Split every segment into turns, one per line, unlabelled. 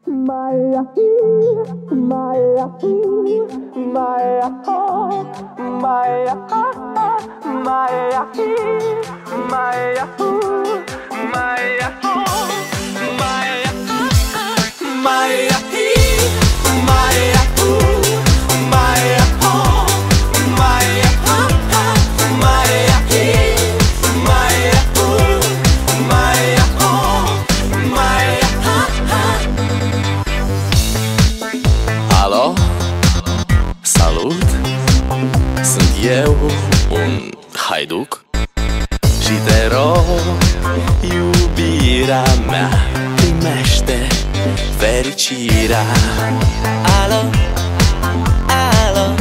Maya, Maya, Maya, Maya, Maya, Maya, Maya,
Alo, salut, sunt eu, un haiduc și te rog, iubirea mea, primește fericirea.
Alo, alo,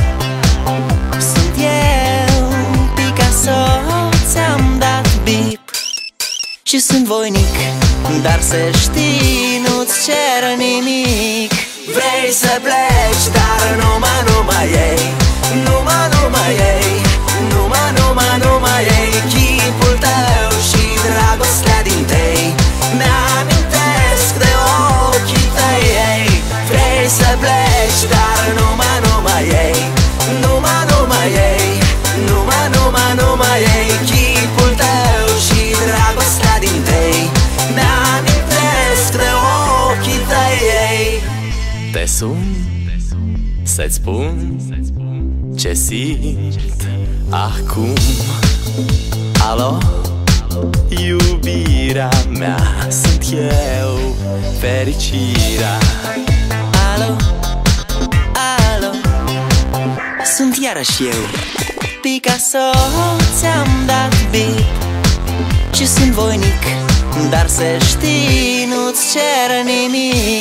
sunt eu, Picasso, ți-am dat bip și sunt voinic, dar să știi, nu-ți cer nimic. Vrei să pleci, dar numai ei, numai ei, numai ei, chipul tău și dragostea din tei mi-amintesc de ochii tăi, ei. Vrei să pleci, dar numai ei, numai ei, numai ei, chipul tău și dragostea din tei mi-amintesc de ochii tăi, ei.
Te sun să-ți spun ce simt acum. Alo, iubirea mea, sunt eu, fericirea.
Alo, alo, sunt iarăși eu, Picasso, ți-am dat bip și sunt voinic, dar să știi, nu-ți cer nimic.